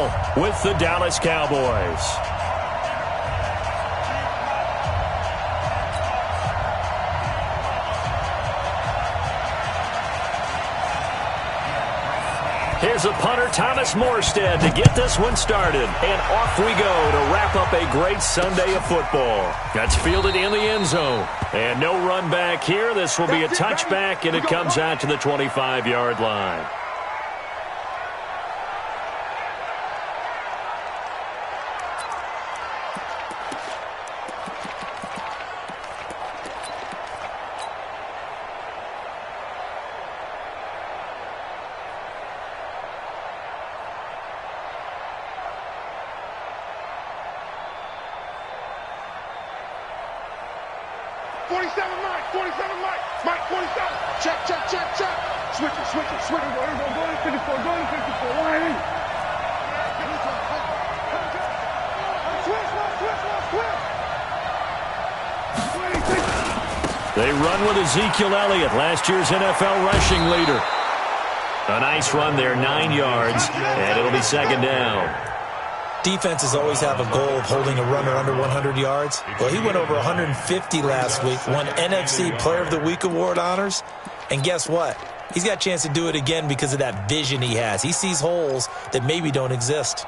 now with the Dallas Cowboys. Here's a punter, Thomas Morstead, to get this one started. And off we go to wrap up a great Sunday of football. That's fielded in the end zone. And no run back here. This will be a touchback, and it comes out to the 25-yard line. They run with Ezekiel Elliott, last year's NFL rushing leader. A nice run there, 9 yards, and it'll be second down. Defenses always have a goal of holding a runner under 100 yards. Well, he went over 150 last week, won NFC Player of the Week award honors. And guess what? He's got a chance to do it again because of that vision he has. He sees holes that maybe don't exist.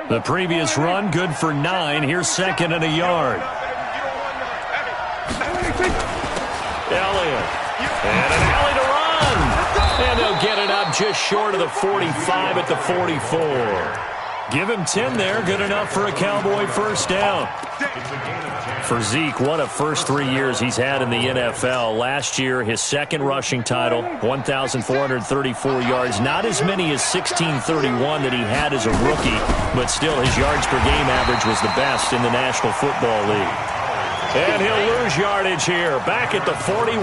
The previous run, good for 9. Here's second and a yard. Elliott. And an alley to run. And they'll get it up just short of the 45 at the 44. Give him 10 there. Good enough for a Cowboy first down. For Zeke, one of first 3 years he's had in the NFL. Last year, his second rushing title, 1,434 yards. Not as many as 1,631 that he had as a rookie, but still his yards per game average was the best in the National Football League. And he'll lose yardage here, back at the 41.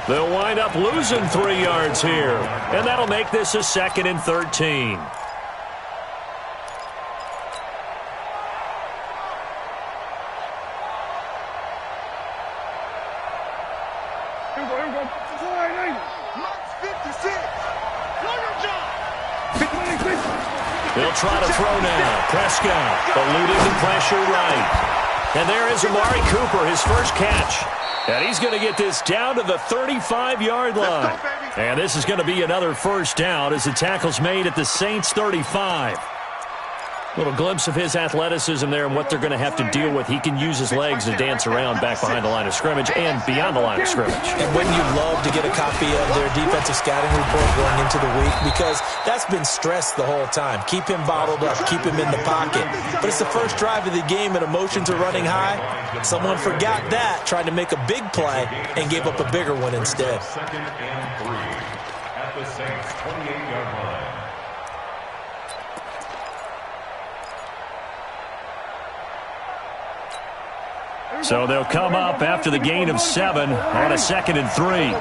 They'll wind up losing 3 yards here, and that'll make this a 2nd and 13. They'll try to throw now. Prescott eluding the pressure right. And there is Amari Cooper, his first catch. And he's going to get this down to the 35-yard line. And this is going to be another first down as the tackle's made at the Saints' 35. Little glimpse of his athleticism there and what they're going to have to deal with. He can use his legs to dance around back behind the line of scrimmage and beyond the line of scrimmage. And wouldn't you love to get a copy of their defensive scouting report going into the week? Because that's been stressed the whole time. Keep him bottled up. Keep him in the pocket. But it's the first drive of the game and emotions are running high. Someone forgot that, tried to make a big play, and gave up a bigger one instead. 2nd and 3 at the Saints' 28-yard line. So they'll come up after the gain of 7 on a 2nd and 3.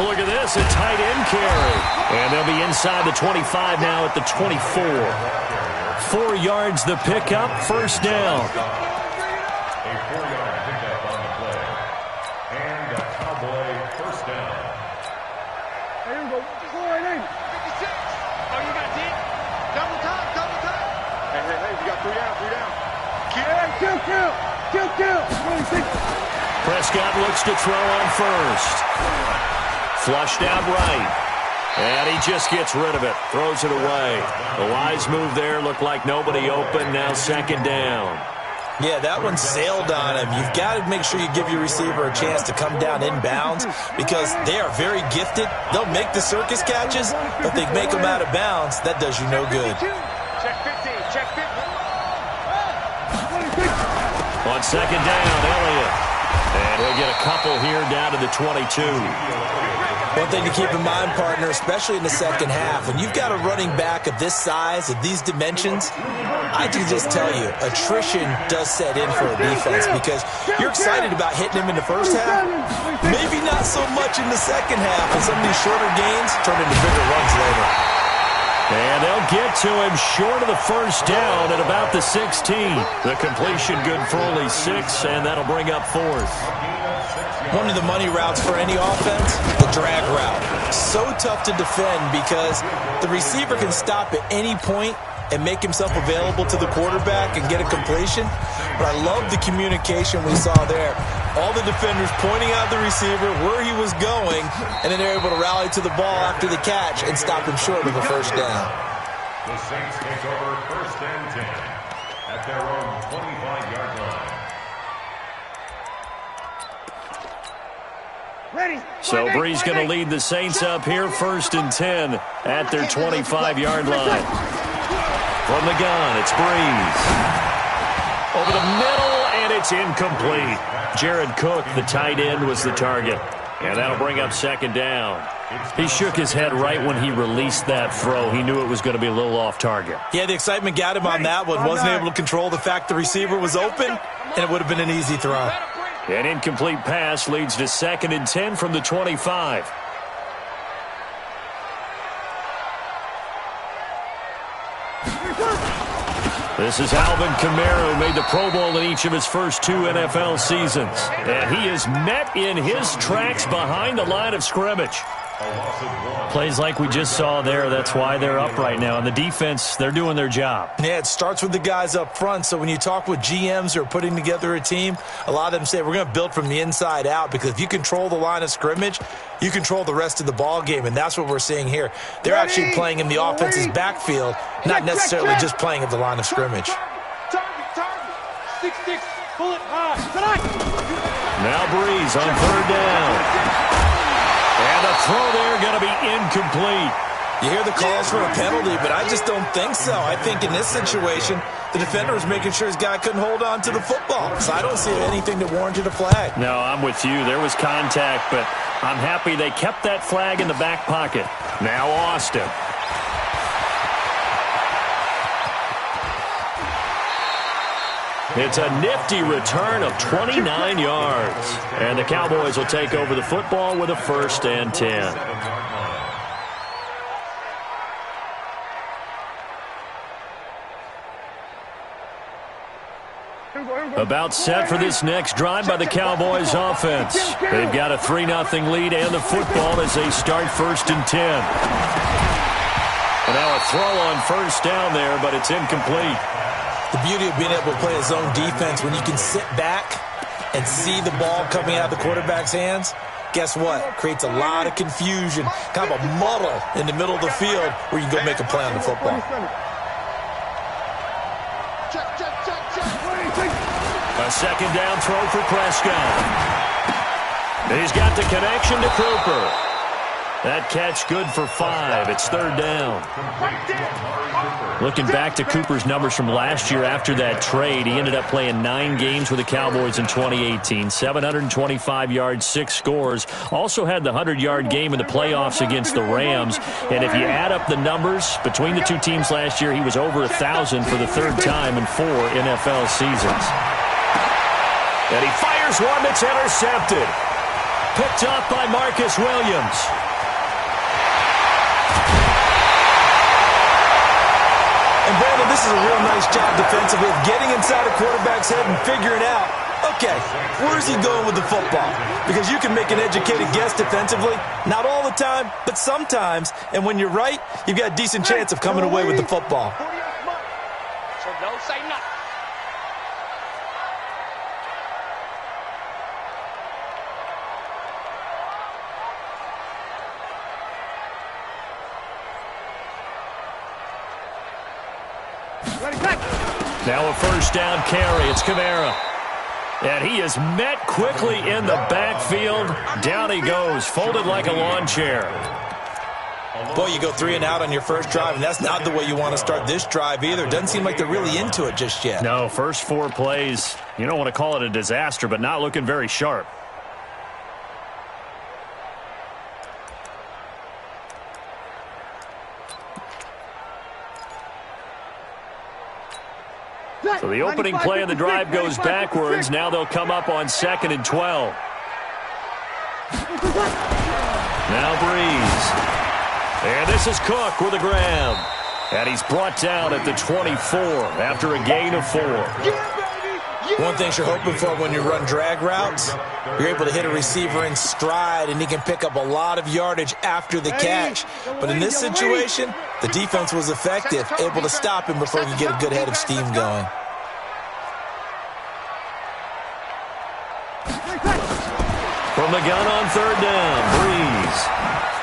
Look at this, a tight end carry. And they'll be inside the 25 now at the 24. 4 yards the pickup, first down. A 4-yard pickup on the play. And a Cowboy first down. Here we go. 56. Oh, you got deep. Double time. Hey, we got 3 down. Kill. Prescott looks to throw on first. Flushed out right. And he just gets rid of it. Throws it away. The wise move there. Looked like nobody open. Now second down. Yeah, that one sailed on him. You've got to make sure you give your receiver a chance to come down inbounds because they are very gifted. They'll make the circus catches, but they make them out of bounds. That does you no good. Check 15. Check 15. On second down, Elliott. And he'll get a couple here down to the 22. One thing to keep in mind, partner, especially in the second half, when you've got a running back of this size, of these dimensions, I can just tell you, attrition does set in for a defense because you're excited about hitting him in the first half, maybe not so much in the second half, and some of these shorter gains turn into bigger runs later. And they'll get to him short of the first down at about the 16. The completion good for only 6, and that'll bring up 4th. One of the money routes for any offense, the drag route. so tough to defend because the receiver can stop at any point and make himself available to the quarterback and get a completion. But I love the communication we saw there. All the defenders pointing out the receiver, where he was going, and then they're able to rally to the ball after the catch and stop him short of a first down. The Saints take over 1st and 10 at their own 25-yard line. Ready. So Brees going to lead the Saints up here, 1st and 10 at their 25-yard line. From the gun, it's Brees. Over the middle, and it's incomplete. Jared Cook, the tight end, was the target. And that'll bring up 2nd down. He shook his head right when he released that throw. He knew it was going to be a little off target. Yeah, the excitement got him on that one. Wasn't able to control the fact the receiver was open, and it would have been an easy throw. An incomplete pass leads to 2nd and 10 from the 25. This is Alvin Kamara, who made the Pro Bowl in each of his first 2 NFL seasons. And he is met in his tracks behind the line of scrimmage. Plays like we just saw there, that's why they're up right now. And the defense, they're doing their job. Yeah, it starts with the guys up front. So when you talk with GMs who are putting together a team, a lot of them say we're going to build from the inside out, because if you control the line of scrimmage, you control the rest of the ball game, and that's what we're seeing here. They're actually playing in the offense's backfield, not necessarily just playing at the line of scrimmage. Target. 6-6. Bullet high. Tonight. Now Brees on 3rd down. And the throw there going to be incomplete. You hear the calls for a penalty, but I just don't think so. I think in this situation, the defender was making sure his guy couldn't hold on to the football. So I don't see anything that warranted a flag. No, I'm with you. There was contact, but I'm happy they kept that flag in the back pocket. Now Austin. It's a nifty return of 29 yards. And the Cowboys will take over the football with a 1st and 10. About set for this next drive by the Cowboys offense. They've got a 3-0 lead and the football as they start 1st and 10. And now a throw on 1st down there, but it's incomplete. The beauty of being able to play a zone defense, when you can sit back and see the ball coming out of the quarterback's hands, guess what? Creates a lot of confusion, kind of a muddle in the middle of the field where you can go make a play on the football. A 2nd down throw for Prescott. He's got the connection to Cooper. That catch good for 5. It's 3rd down. Looking back to Cooper's numbers from last year after that trade, he ended up playing 9 games with the Cowboys in 2018. 725 yards, 6 scores. Also had the 100-yard game in the playoffs against the Rams. And if you add up the numbers between the two teams last year, he was over 1,000 for the 3rd time in 4 NFL seasons. And he fires one that's intercepted. Picked up by Marcus Williams. And Brandon, this is a real nice job defensively of getting inside a quarterback's head and figuring out, okay, where is he going with the football? Because you can make an educated guess defensively, not all the time, but sometimes. And when you're right, you've got a decent chance of coming away with the football. So don't say nothing. Now a 1st down carry. It's Kamara. And he is met quickly in the backfield. Down he goes, folded like a lawn chair. Boy, you go 3 and out on your first drive, and that's not the way you want to start this drive either. Doesn't seem like they're really into it just yet. No, first 4 plays, you don't want to call it a disaster, but not looking very sharp. So the opening play of the drive goes backwards. Now they'll come up on 2nd and 12. Now Brees. And this is Cook with a grab. And he's brought down at the 24 after a gain of 4. Yeah, baby. One thing you're hoping for when you run drag routes, you're able to hit a receiver in stride, and he can pick up a lot of yardage after the catch. But in this situation, the defense was effective, able to stop him before he could get a good head of steam going. From the gun on third down, Breeze.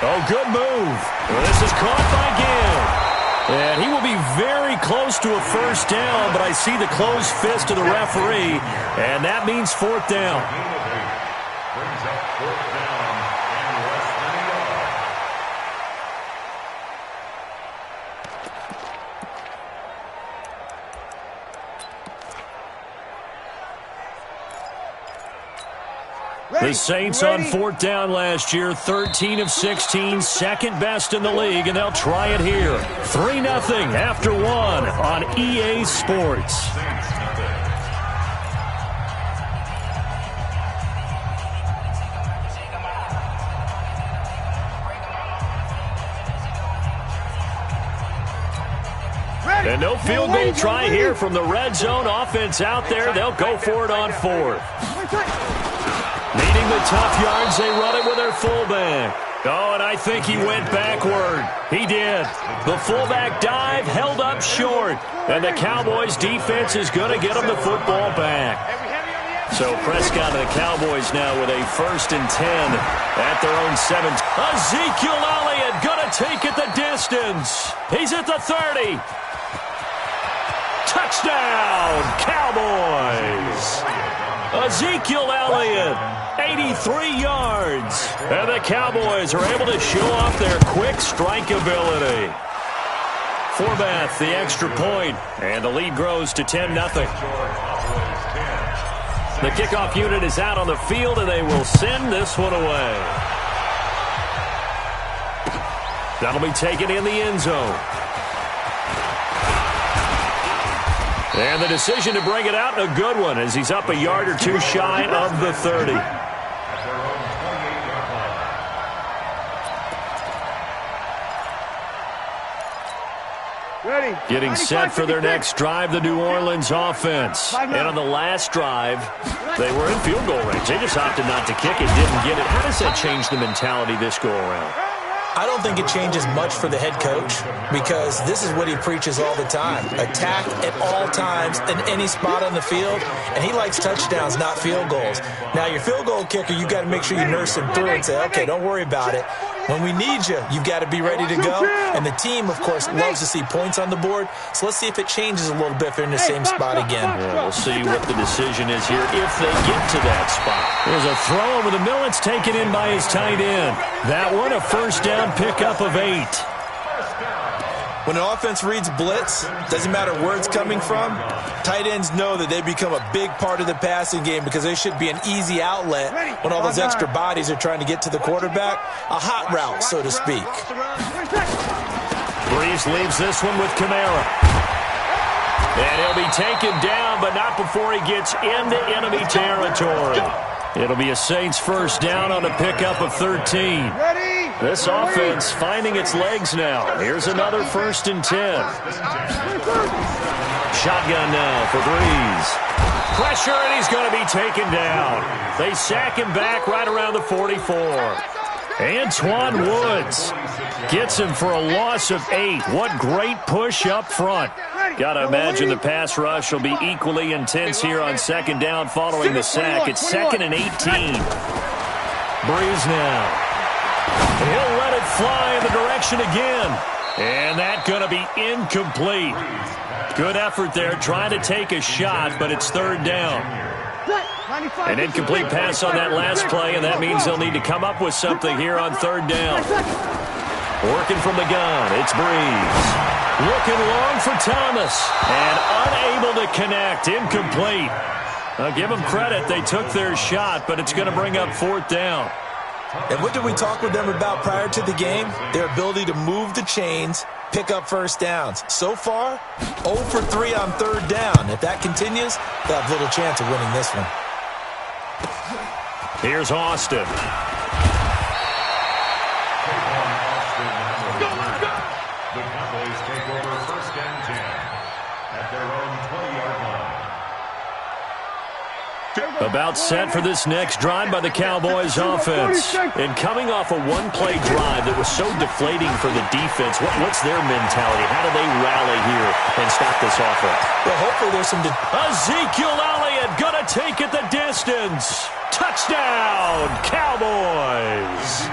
Oh, good move. Well, this is caught by Gibb. And he will be very close to a first down, but I see the closed fist of the referee, and that means fourth down. Brings up fourth down and less than a yard. The Saints on fourth down last year, 13 of 16, second best in the league, and they'll try it here. 3-0 after one on EA Sports. And no field goal try here from the red zone. Offense out there. They'll go for it on fourth. Needing the tough yards, they run it with their fullback. Oh, and I think he went backward. He did. The fullback dive held up short. And the Cowboys defense is going to get him the football back. So Prescott and the Cowboys now with a 1st and 10 at their own 7. Ezekiel Elliott going to take it the distance. He's at the 30. Touchdown, Cowboys. Ezekiel Elliott, 83 yards. And the Cowboys are able to show off their quick strike ability. Forbath, the extra point, and the lead grows to 10-0. The kickoff unit is out on the field, and they will send this one away. That'll be taken in the end zone. And the decision to bring it out, a good one, as he's up a yard or two shy of the 30. Getting set for their next drive, the New Orleans offense. And on the last drive, they were in field goal range. They just opted not to kick it, didn't get it. How does that change the mentality this go-around? I don't think it changes much for the head coach because this is what he preaches all the time. Attack at all times in any spot on the field, and he likes touchdowns, not field goals. Now, your field goal kicker, you've got to make sure you nurse him through and say, okay, don't worry about it. When we need you, you've got to be ready to go. And the team, of course, loves to see points on the board. So let's see if it changes a little bit if they're in the same spot again. Yeah, we'll see what the decision is here if they get to that spot. There's a throw over the middle. It's taken in by his tight end. That one, a first down pickup of 8. When an offense reads blitz, doesn't matter where it's coming from, tight ends know that they become a big part of the passing game because they should be an easy outlet when all those extra bodies are trying to get to the quarterback. A hot route, so to speak. Breeze leaves this one with Kamara. And he'll be taken down, but not before he gets into enemy territory. It'll be a Saints first down on a pickup of 13. This offense finding its legs now. Here's another 1st and 10. Shotgun now for Breeze. Pressure, and he's going to be taken down. They sack him back right around the 44. Antoine Woods gets him for a loss of 8. What great push up front. Got to imagine the pass rush will be equally intense here on 2nd down following the sack. It's 2nd and 18. Breeze now. He'll let it fly in the direction again. And that's going to be incomplete. Good effort there, trying to take a shot, but it's 3rd down. An incomplete pass on that last play, and that means they'll need to come up with something here on 3rd down. Working from the gun, it's Breeze. Looking long for Thomas, and unable to connect, incomplete. I'll give them credit, they took their shot, but it's going to bring up 4th down. And what did we talk with them about prior to the game? Their ability to move the chains, pick up first downs. So far, 0 for 3 on 3rd down. If that continues, they'll have little chance of winning this one. Here's Austin. The Cowboys take over 1st and 10 at their own 20-yard line. About set for this next drive by the Cowboys offense. And coming off a one-play drive that was so deflating for the defense, what's their mentality? How do they rally here and stop this offense? Well, hopefully there's some... Ezekiel Elliott going to take it the distance. Touchdown, Cowboys.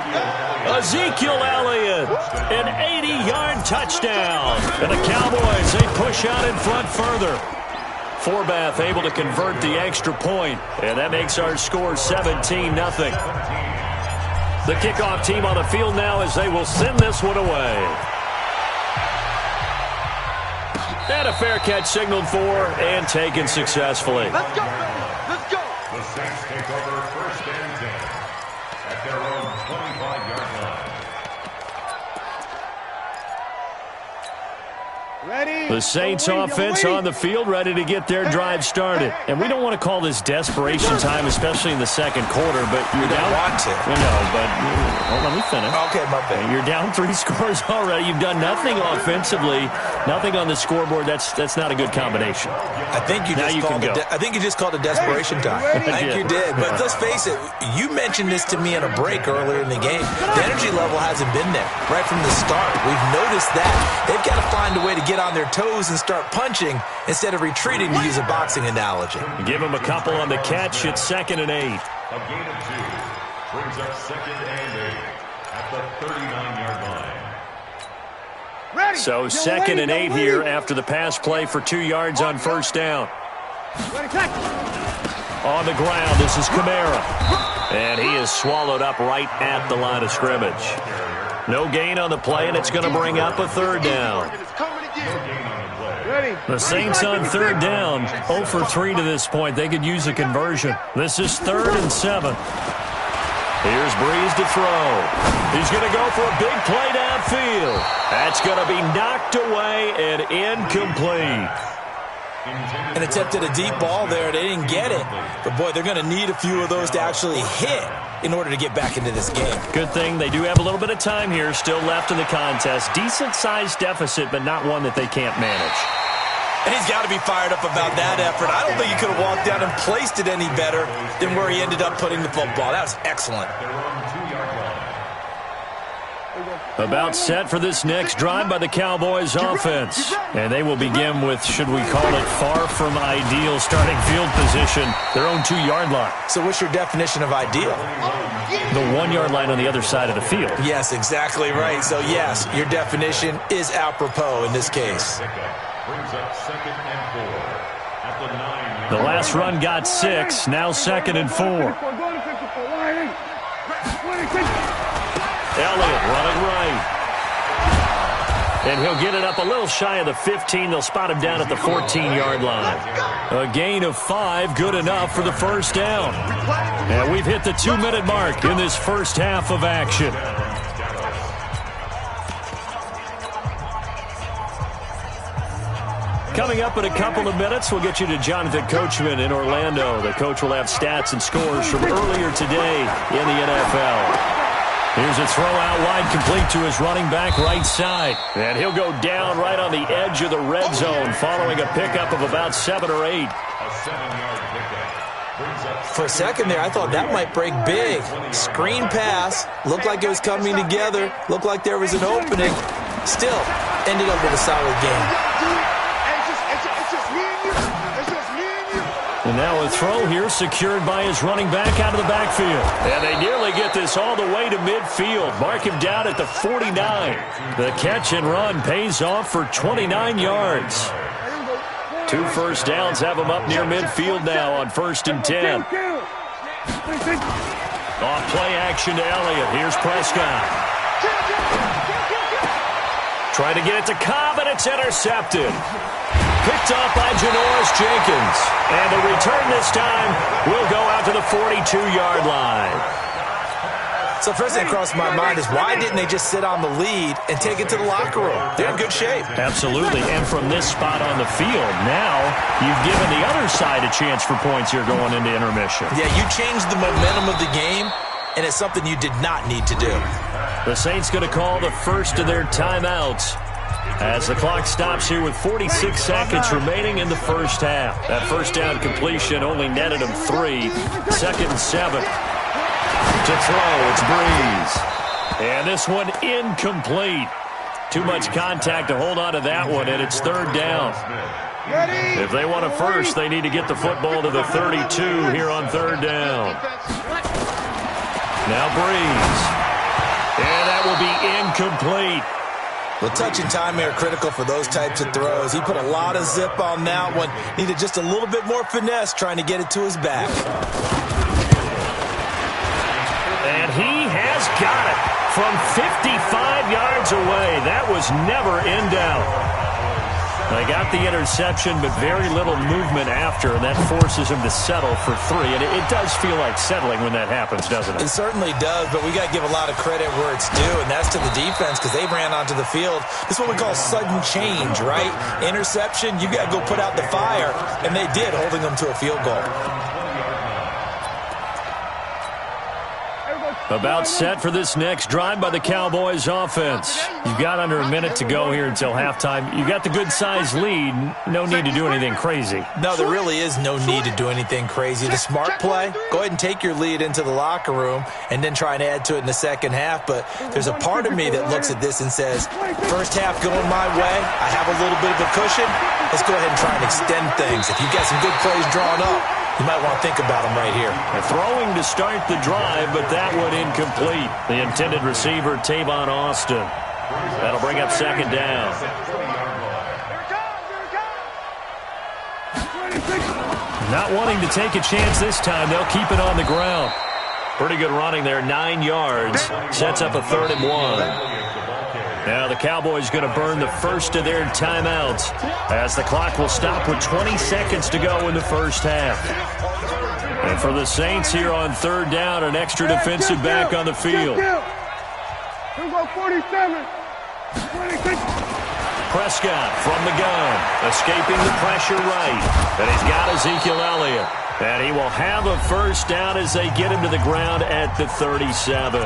Ezekiel Elliott, an 80-yard touchdown. And the Cowboys, they push out in front further. Forbath able to convert the extra point, and that makes our score 17-0. The kickoff team on the field now as they will send this one away. And a fair catch signaled for and taken successfully. Let's go, let's go. The Saints take over 1st and 10 at their own 25-yard line. Ready? The Saints offense on the field, ready to get their drive started. And we don't want to call this desperation time, especially in the second quarter, but you're down. want to. You know, but let me finish. Okay, my bad. You're down 3 scores already. You've done nothing offensively, nothing on the scoreboard. That's not a good combination. I think you just called it desperation time. I think you did. But let's face it, you mentioned this to me in a break earlier in the game. The energy level hasn't been there right from the start. We've noticed that. They've got to find a way to get on their toes and start punching instead of retreating, to use a boxing analogy. Give them a couple on the catch. It's 2nd and 8. A gain of 2 brings up 2nd and 8 at the 39-yard line. Ready? So 2nd and 8 here after the pass play for 2 yards on 1st down. Ready, catch. On the ground, this is Kamara. And he is swallowed up right at the line of scrimmage. No gain on the play, and it's going to bring up a 3rd down. It's coming again. Ready? The Saints on 3rd down, 0 for 3 to this point. They could use a conversion. This is 3rd and 7. Here's Breeze to throw. He's going to go for a big play downfield. That's going to be knocked away and incomplete. And attempted a deep ball there. They didn't get it. But, boy, they're going to need a few of those to actually hit in order to get back into this game. Good thing they do have a little bit of time here still left in the contest. Decent-sized deficit, but not one that they can't manage. And he's got to be fired up about that effort. I don't think he could have walked down and placed it any better than where he ended up putting the football. That was excellent. About set for this next drive by the Cowboys offense. And they will begin with, should we call it, far from ideal starting field position, their own 2-yard line. So what's your definition of ideal? The 1-yard line on the other side of the field. Yes, exactly right. So, yes, your definition is apropos in this case. Brings up 2nd and 4 at the 9-yard The last run got 6, now 2nd and 4. Elliott running right. And he'll get it up a little shy of the 15. They'll spot him down at the 14-yard line. A gain of 5, good enough for the 1st down. And we've hit the 2-minute mark in this first half of action. Coming up in a couple of minutes, we'll get you to Jonathan Coachman in Orlando. The coach will have stats and scores from earlier today in the NFL. Here's a throw out wide, complete to his running back right side. And he'll go down right on the edge of the red zone following a pickup of about 7 or 8. A 7-yard pickup. For a second there, I thought that might break big. Screen pass. Looked like it was coming together. Looked like there was an opening. Still, ended up with a solid game. And now a throw here secured by his running back out of the backfield. And they nearly get this all the way to midfield. Mark him down at the 49. The catch and run pays off for 29 yards. 2 first downs have him up near midfield now on 1st and 10. Off play action to Elliott. Here's Prescott. Trying to get it to Cobb, and it's intercepted. Picked off by Janoris Jenkins. And the return this time will go out to the 42-yard line. So first thing that crossed my mind is why didn't they just sit on the lead and take it to the locker room? They're in good shape. Absolutely. And from this spot on the field, now you've given the other side a chance for points here going into intermission. Yeah, you changed the momentum of the game, and it's something you did not need to do. The Saints going to call the first of their timeouts. as the clock stops here with 46 seconds remaining in the first half. That first down completion only netted him 3. 2nd and 7. To throw, it's Breeze. And this one incomplete. Too much contact to hold on to that one, and it's 3rd down. If they want a first, they need to get the football to the 32 here on 3rd down. Now Breeze. And that will be incomplete. Well, touch and time are critical for those types of throws. He put a lot of zip on that one. Needed just a little bit more finesse trying to get it to his back. And he has got it from 55 yards away. That was never in doubt. They got the interception, but very little movement after, and that forces him to settle for 3. And it does feel like settling when that happens, doesn't it? It certainly does, but we got to give a lot of credit where it's due, and that's to the defense because they ran onto the field. This is what we call sudden change, right? Interception, you got to go put out the fire, and they did, holding them to a field goal. About set for this next drive by the Cowboys offense. You've got under a minute to go here until halftime. You got the good-sized lead. No need to do anything crazy. No, there really is no need to do anything crazy. The smart play, go ahead and take your lead into the locker room and then try and add to it in the second half. But there's a part of me that looks at this and says, first half going my way, I have a little bit of a cushion. Let's go ahead and try and extend things. If you've got some good plays drawn up, you might want to think about them right here. Throwing to start the drive, but that one incomplete. The intended receiver, Tavon Austin. That'll bring up 2nd down. Not wanting to take a chance this time, they'll keep it on the ground. Pretty good running there, 9 yards. Sets up a 3rd and 1. Now the Cowboys going to burn the first of their timeouts as the clock will stop with 20 seconds to go in the first half. And for the Saints here on 3rd down, an extra defensive back on the field. Here go 47. 26. Prescott from the gun, escaping the pressure right. And he's got Ezekiel Elliott. And he will have a first down as they get him to the ground at the 37.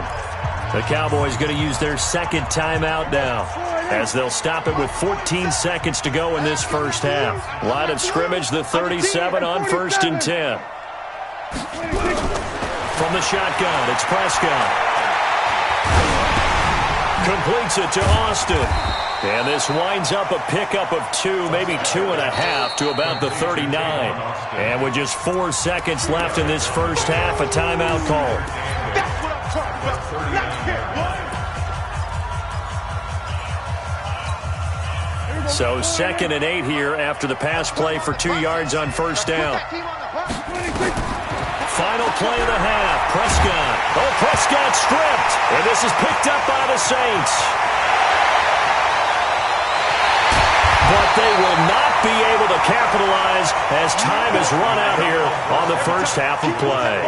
The Cowboys going to use their 2nd timeout now as they'll stop it with 14 seconds to go in this first half. Line of scrimmage, the 37 on 1st and 10. From the shotgun, it's Prescott. Completes it to Austin. And this winds up a pickup of 2, maybe 2.5 to about the 39. And with just 4 seconds left in this first half, a timeout call. So 2nd and 8 here after the pass play for 2 yards on 1st down. Final play of the half. Prescott. Oh, Prescott stripped. And this is picked up by the Saints. But they will not be able to capitalize as time has run out here on the first half of play.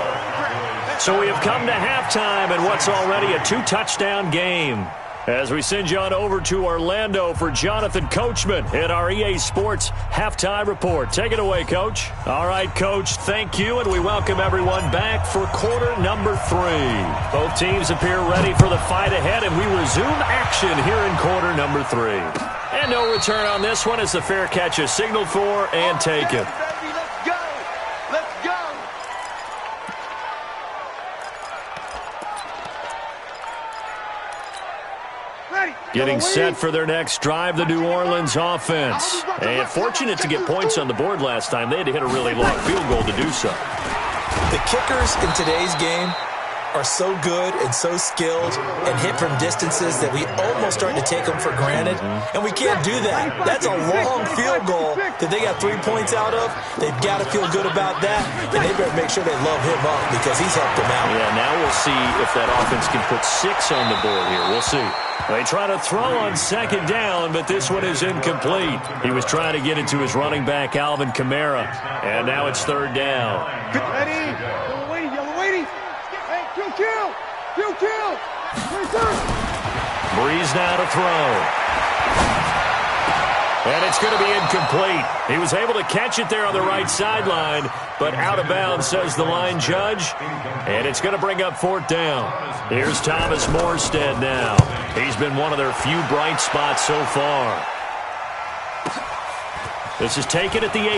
So we have come to halftime in what's already a 2-touchdown game. As we send you on over to Orlando for Jonathan Coachman at our EA Sports Halftime Report. Take it away, Coach. All right, Coach, thank you, and we welcome everyone back for quarter number 3. Both teams appear ready for the fight ahead, and we resume action here in quarter number 3. And no return on this one as the fair catch is signaled for and taken. Getting set for their next drive, the New Orleans offense. And fortunate to get points on the board last time. They had to hit a really long field goal to do so. The kickers in today's game are so good and so skilled and hit from distances that we almost start to take them for granted. And we can't do that. That's a long field goal that they got 3 points out of. They've got to feel good about that. And they better make sure they love him up because he's helped them out. Yeah, now we'll see if that offense can put 6 on the board here. We'll see. They try to throw on 2nd down, but this one is incomplete. He was trying to get it to his running back, Alvin Kamara. And now it's 3rd down. Ready? Yellow waiting. Hey, kill. Breeze now to throw. And it's going to be incomplete. He was able to catch it there on the right sideline, but out of bounds, says the line judge. And it's going to bring up 4th down. Here's Thomas Morstead now. He's been one of their few bright spots so far. This is taken at the 18.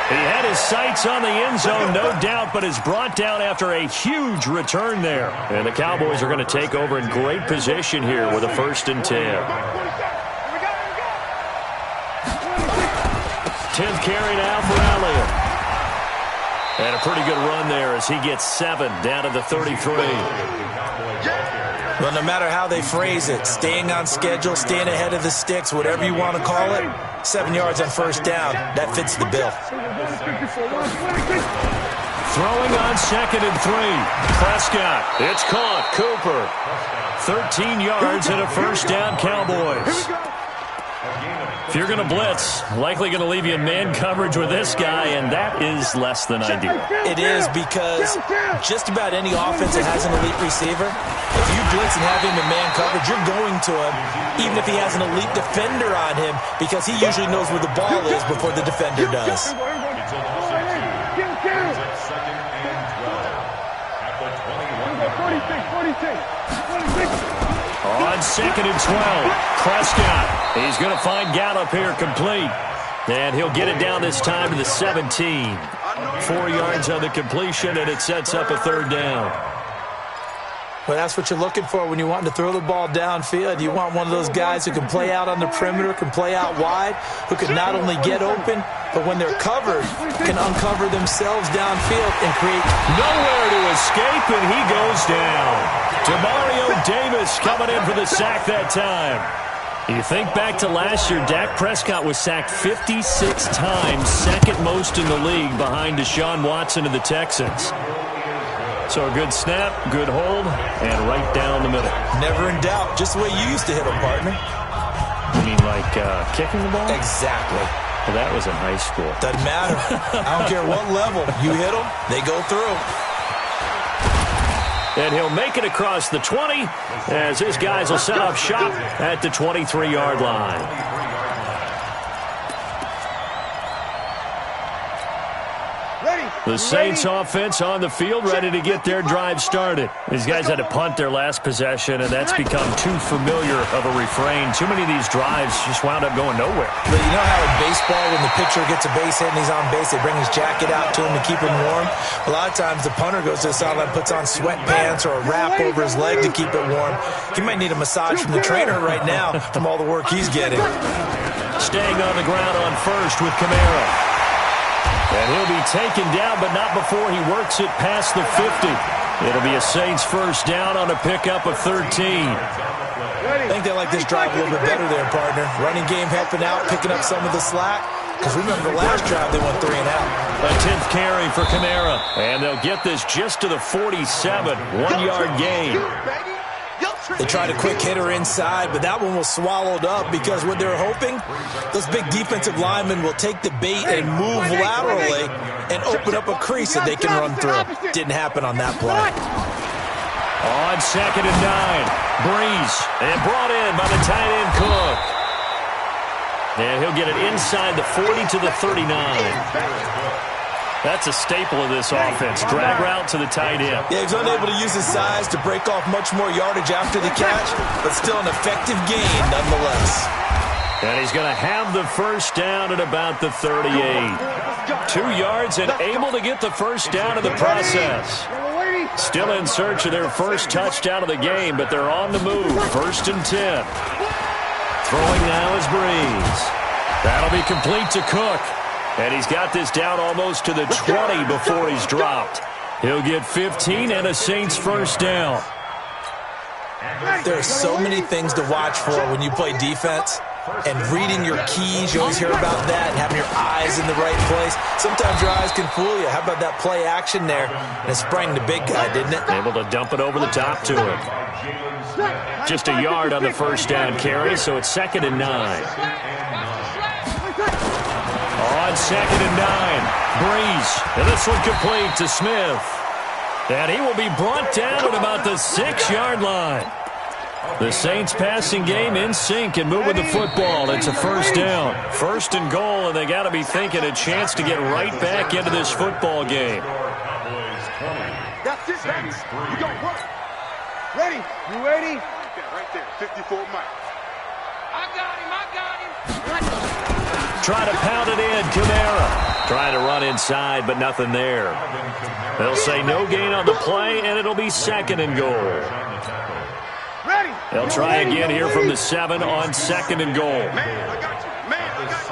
He had his sights on the end zone, no doubt, but is brought down after a huge return there. And the Cowboys are going to take over in great position here with a 1st and 10. 10th carry now for Elliott. And a pretty good run there as he gets 7 down to the 33. Well, no matter how they phrase it, staying on schedule, staying ahead of the sticks, whatever you want to call it, 7 yards on 1st down, that fits the bill. Throwing on 2nd and 3. Prescott, it's caught. Cooper, 13 yards and a 1st down, Cowboys. If you're going to blitz, likely going to leave you in man coverage with this guy, and that is less than ideal. It is, because just about any offense that has an elite receiver, if you blitz and have him in man coverage, you're going to him, even if he has an elite defender on him, because he usually knows where the ball is before the defender does. On 2nd and 12, Prescott. He's going to find Gallup here complete. And he'll get it down this time to the 17. 4 yards on the completion, and it sets up a 3rd down. Well, that's what you're looking for when you want to throw the ball downfield. You want one of those guys who can play out on the perimeter, can play out wide, who can not only get open, but when they're covered, can uncover themselves downfield and create nowhere to escape, and he goes down. Demario Davis coming in for the sack that time. You think back to last year, Dak Prescott was sacked 56 times, 2nd most in the league behind Deshaun Watson of the Texans. So a good snap, good hold, and right down the middle. Never in doubt. Just the way you used to hit them, partner. You mean like kicking the ball? Exactly. Well, that was in high school. Doesn't matter. I don't care what level. You hit them, they go through. And he'll make it across the 20 as his guys will set up shop at the 23-yard line. The Saints offense on the field, ready to get their drive started. These guys had to punt their last possession, and that's become too familiar of a refrain. Too many of these drives just wound up going nowhere. But you know how in baseball, when the pitcher gets a base hit and he's on base, they bring his jacket out to him to keep him warm? A lot of times the punter goes to the sideline, puts on sweatpants or a wrap over his leg to keep it warm. He might need a massage from the trainer right now from all the work he's getting. Staying on the ground on 1st with Kamara. And he'll be taken down, but not before he works it past the 50. It'll be a Saints 1st down on a pickup of 13. I think they like this drive a little bit better there, partner. Running game helping out, picking up some of the slack. Because remember the last drive, they went 3 and out. A 10th carry for Kamara. And they'll get this just to the 47. 1-yard gain. They tried a quick hitter inside, but that one was swallowed up because what they're hoping, those big defensive linemen will take the bait and move laterally and open up a crease that they can run through. Didn't happen on that play. On 2nd and 9, Breeze, and brought in by the tight end Cook. And he'll get it inside the 40 to the 39. That's a staple of this offense. Drag route to the tight end. Yeah, he's unable to use his size to break off much more yardage after the catch, but still an effective gain nonetheless. And he's going to have the 1st down at about the 38. 2 yards and able to get the 1st down in the process. Still in search of their first touchdown of the game, but they're on the move. 1st and 10. Throwing now is Breeze. That'll be complete to Cook. And he's got this down almost to the 20 before he's dropped. He'll get 15 and a Saints 1st down. There are so many things to watch for when you play defense. And reading your keys, you always hear about that, and having your eyes in the right place. Sometimes your eyes can fool you. How about that play action there? And it sprang the big guy, didn't it? Able to dump it over the top to him. Just a yard on the 1st down carry, so it's 2nd and 9. On 2nd and 9, Breeze, and this one complete to Smith. And he will be brought down at about the 6-yard line. The Saints passing game in sync and moving the football. It's a first down. First and goal, and they got to be thinking a chance to get right back into this football game. That's it, baby. You go work. Ready? You ready? Right there, 54 miles. I got him. Try to pound it in, Kamara. Trying to run inside, but nothing there. They'll say no gain on the play, and it'll be second and goal. Ready? They'll try again here from the 7 on second and goal. Man, I got you. Man, I got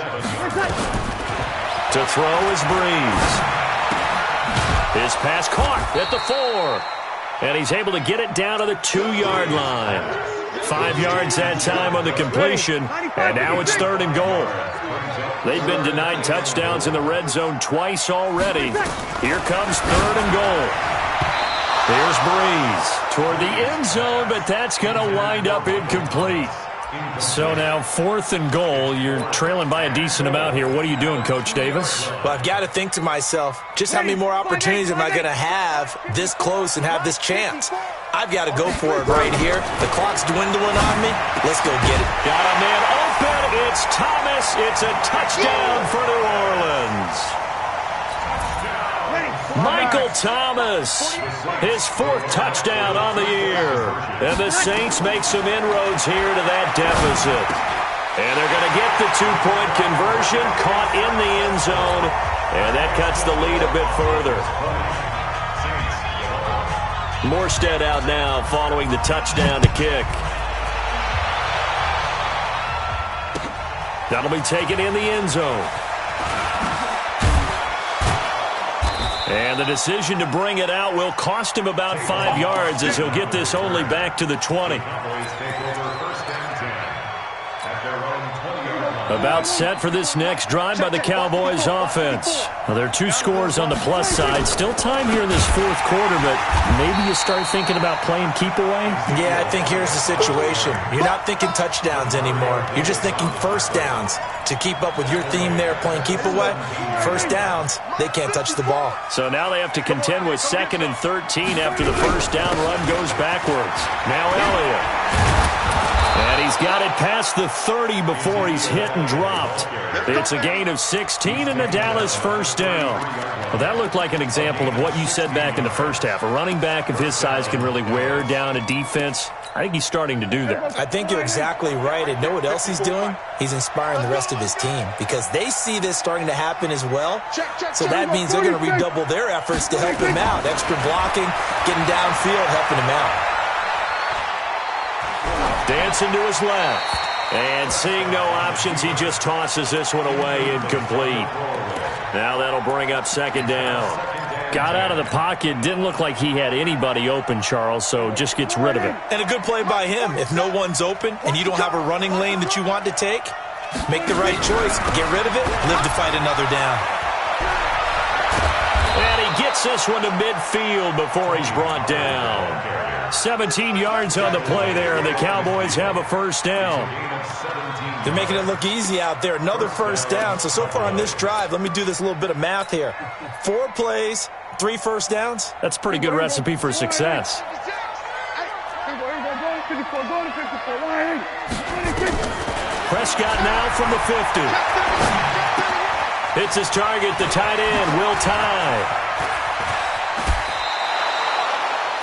you. To throw is Breeze. His pass caught at the 4. And he's able to get it down to the 2-yard line. 5 yards that time on the completion. And now it's third and goal. They've been denied touchdowns in the red zone twice already. Here comes third and goal. Here's Breeze toward the end zone, but that's going to wind up incomplete. So now fourth and goal. You're trailing by a decent amount here. What are you doing, Coach Davis? Well, I've got to think to myself, just how many more opportunities am I going to have this close and have this chance? I've got to go for it right here. The clock's dwindling on me. Let's go get it. Got a man open. It's Thomas. It's a touchdown for New Orleans. Michael Thomas, his 4th touchdown on the year. And the Saints make some inroads here to that deficit. And they're going to get the 2-point conversion, caught in the end zone, and that cuts the lead a bit further. Morstead out now following the touchdown to kick. That'll be taken in the end zone. And the decision to bring it out will cost him about 5 yards as he'll get this only back to the 20. About set for this next drive by the Cowboys offense. Well, there are 2 scores on the plus side. Still time here in this 4th quarter, but maybe you start thinking about playing keep away? Yeah, I think here's the situation. You're not thinking touchdowns anymore. You're just thinking first downs. To keep up with your theme there, playing keep away, first downs, they can't touch the ball. So now they have to contend with 2nd and 13 after the first down run goes backwards. Now Elliott. And he's got it past the 30 before he's hit and dropped. It's a gain of 16 and a Dallas first down. Well, that looked like an example of what you said back in the first half. A running back of his size can really wear down a defense. I think he's starting to do that. I think you're exactly right. And know what else he's doing? He's inspiring the rest of his team because they see this starting to happen as well. So that means they're going to redouble their efforts to help him out. Extra blocking, getting downfield, helping him out. Dancing to his left. And seeing no options, he just tosses this one away incomplete. Now that'll bring up second down. Got out of the pocket. Didn't look like he had anybody open, Charles, so just gets rid of it. And a good play by him. If no one's open and you don't have a running lane that you want to take, make the right choice. Get rid of it. Live to fight another down. And he gets this one to midfield before he's brought down. 17 yards on the play there, and the Cowboys have a first down. They're making it look easy out there. Another first down. So far on this drive, let me do this little bit of math here. 4 plays, 3 first downs. That's a pretty good recipe for success. Prescott now from the 50. Hits his target, the tight end, Will Tye.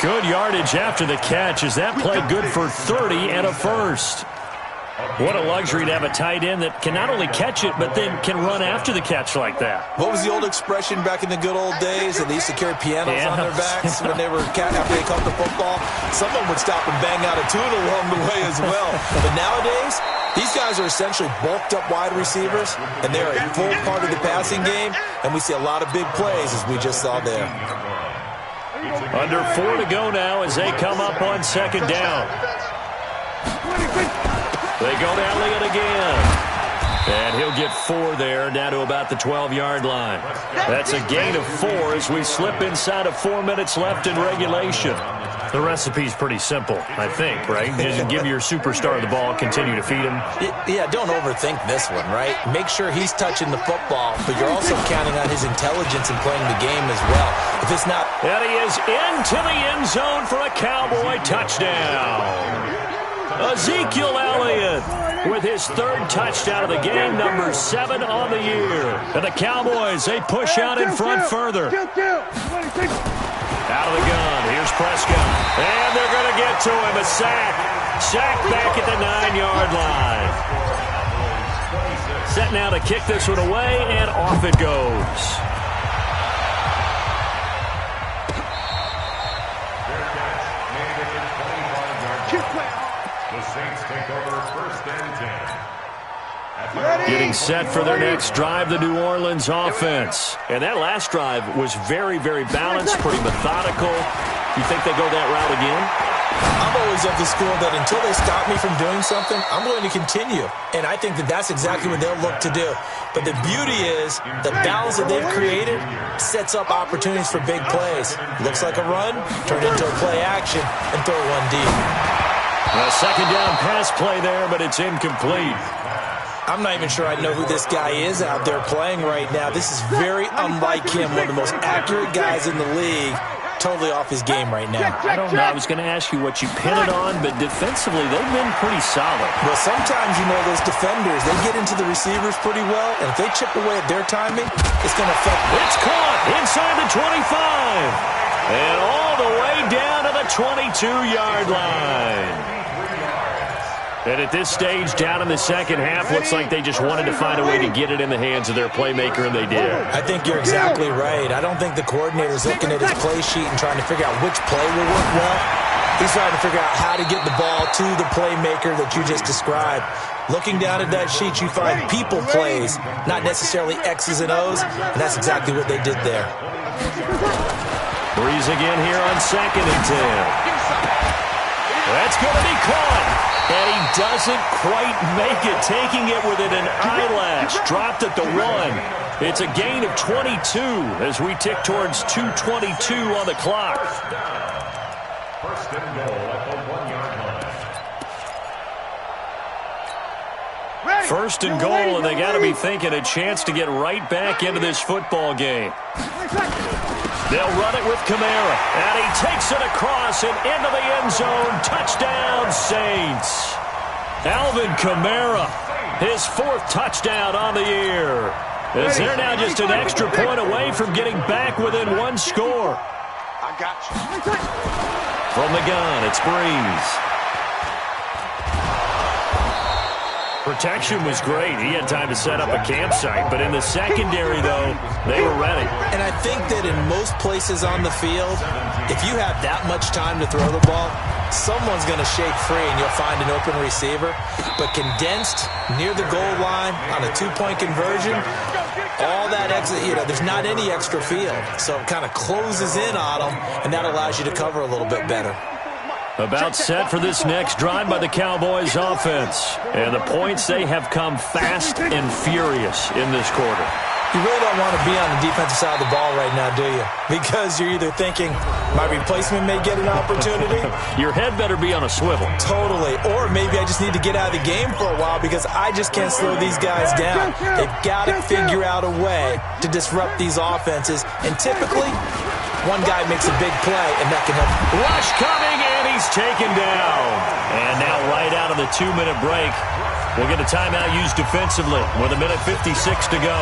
Good yardage after the catch. Is that play good for 30 and a first? What a luxury to have a tight end that can not only catch it, but then can run after the catch like that. What was the old expression back in the good old days? They used to carry pianos on their backs when they were after they caught the football. Someone would stop and bang out a tune along the way as well. But nowadays, these guys are essentially bulked up wide receivers, and they're a full part of the passing game, and we see a lot of big plays as we just saw there. Under 4 to go now as they come up on second down. They go to Elliott again. And he'll get 4 there, down to about the 12-yard line. That's a gain of 4 as we slip inside of 4 minutes left in regulation. The recipe's pretty simple, I think, right? Just give your superstar the ball, continue to feed him. Yeah, don't overthink this one, right? Make sure he's touching the football, but you're also counting on his intelligence in playing the game as well. If it's not... And he is into the end zone for a Cowboy touchdown. Ezekiel Elliott with his third touchdown of the game, number 7 on the year. And the Cowboys, they push out in front further. Out of the gun, here's Prescott. And they're going to get to him, a sack. Sack back at the 9-yard line. Set now to kick this one away, and off it goes. The Saints take over first and 10. Getting set for their next drive, the New Orleans offense. And that last drive was very, very balanced, pretty methodical. You think they go that route again? I'm always of the school that until they stop me from doing something, I'm going to continue. And I think that that's exactly what they'll look to do. But the beauty is the balance that they've created sets up opportunities for big plays. Looks like a run, turn it into a play action, and throw one deep. A second down pass play there, but it's incomplete. I'm not even sure I know who this guy is out there playing right now. This is very unlike him, one of the most accurate guys in the league. Totally off his game right now. I don't know. I was going to ask you what you pin it on, but defensively, they've been pretty solid. Well, sometimes, you know, those defenders, they get into the receivers pretty well, and if they chip away at their timing, it's going to affect them. It's caught inside the 25, and all the way down to the 22-yard line. And at this stage, down in the second half, looks like they just wanted to find a way to get it in the hands of their playmaker, and they did. I think you're exactly right. I don't think the coordinator's looking at his play sheet and trying to figure out which play will work well. He's trying to figure out how to get the ball to the playmaker that you just described. Looking down at that sheet, you find people plays, not necessarily X's and O's, and that's exactly what they did there. Breeze again here on 2nd and 10. That's going to be caught. And he doesn't quite make it, taking it within an eyelash. Dropped at the 1. It's a gain of 22 as we tick towards 2:22 on the clock. First and goal at the 1-yard line. First and goal, and they got to be thinking a chance to get right back into this football game. They'll run it with Kamara, and he takes it across and into the end zone. Touchdown, Saints. Alvin Kamara, his 4th touchdown on the year. As they're now just an extra point away from getting back within 1 score. I got you. From the gun, it's Breeze. Protection was great. He had time to set up a campsite. But in the secondary, though, they were ready. And I think that in most places on the field, if you have that much time to throw the ball, someone's going to shake free and you'll find an open receiver. But condensed near the goal line on a 2-point conversion, all that extra, there's not any extra field. So it kind of closes in on them, and that allows you to cover a little bit better. About set for this next drive by the Cowboys offense. And the points, they have come fast and furious in this quarter. You really don't want to be on the defensive side of the ball right now, do you? Because you're either thinking, my replacement may get an opportunity. Your head better be on a swivel. Totally. Or maybe I just need to get out of the game for a while because I just can't slow these guys down. They've got to figure out a way to disrupt these offenses. And typically, one guy makes a big play, and that can help. Rush coming, and he's taken down. And now right out of the 2-minute break, we'll get a timeout used defensively with 1:56 to go.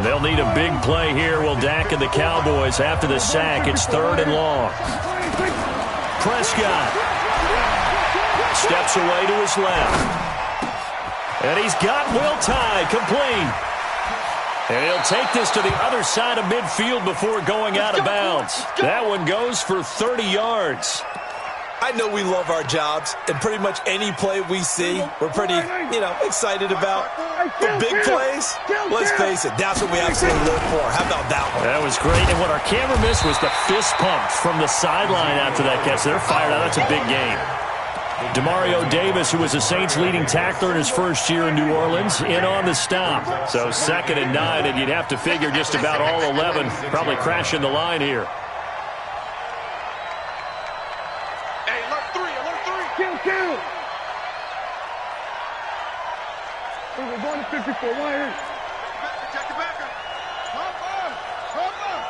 They'll need a big play here. Will Dak and the Cowboys after the sack. It's 3rd and long. Prescott steps away to his left. And he's got Will Tye complete. And he'll take this to the other side of midfield before going out of bounds. That one goes for 30 yards. I know we love our jobs, and pretty much any play we see, we're pretty, excited about. The big plays, let's face it, that's what we absolutely live for. How about that one? That was great, and what our camera missed was the fist pump from the sideline after that catch. They're fired out. That's a big game. Demario Davis, who was the Saints' leading tackler in his first year in New Orleans, in on the stop. So 2nd and 9, and you'd have to figure just about all 11 probably crashing the line here. Hey, alert 3, alert 3. Kill. We're going to 54. Right here. Check the backer. Come on.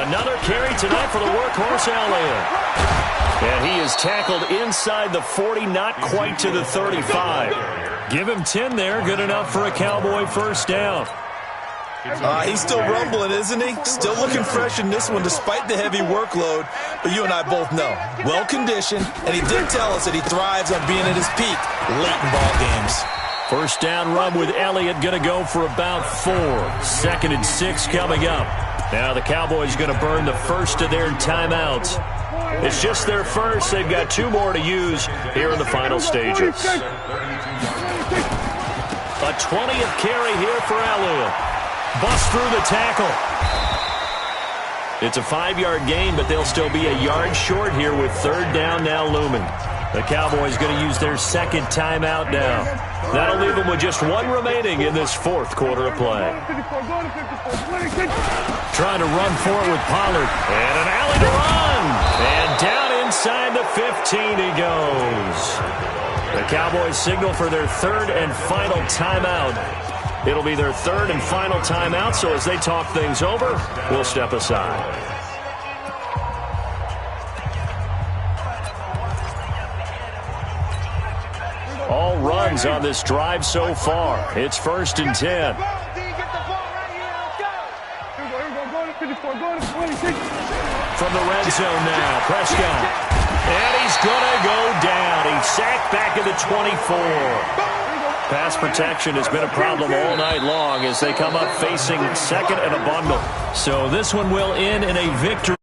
Another carry tonight for the workhorse, Elliott. And he is tackled inside the 40, not quite to the 35. Give him 10 there, good enough for a Cowboy first down. He's still rumbling, isn't he? Still looking fresh in this one despite the heavy workload. But you and I both know, well-conditioned, and he did tell us that he thrives on being at his peak late in ball games. First down run with Elliott, going to go for about 4. 2nd and 6 coming up. Now the Cowboys going to burn the first of their timeouts. It's just their first. They've got 2 more to use here in the final stages. A 20th carry here for Elliott. Bust through the tackle. It's a 5-yard gain, but they'll still be a yard short here with 3rd down now looming. The Cowboys going to use their 2nd timeout now. That'll leave them with just 1 remaining in this 4th quarter of play. Trying to run for it with Pollard. And an alley to run. And down inside the 15 he goes. The Cowboys signal for their 3rd and final timeout. It'll be their 3rd and final timeout, so as they talk things over, we'll step aside. All runs on this drive so far. It's 1st and 10. From the red zone now, Prescott. And he's going to go down. He's sacked back at the 24. Pass protection has been a problem all night long as they come up facing 2nd and a bundle. So this one will end in a victory.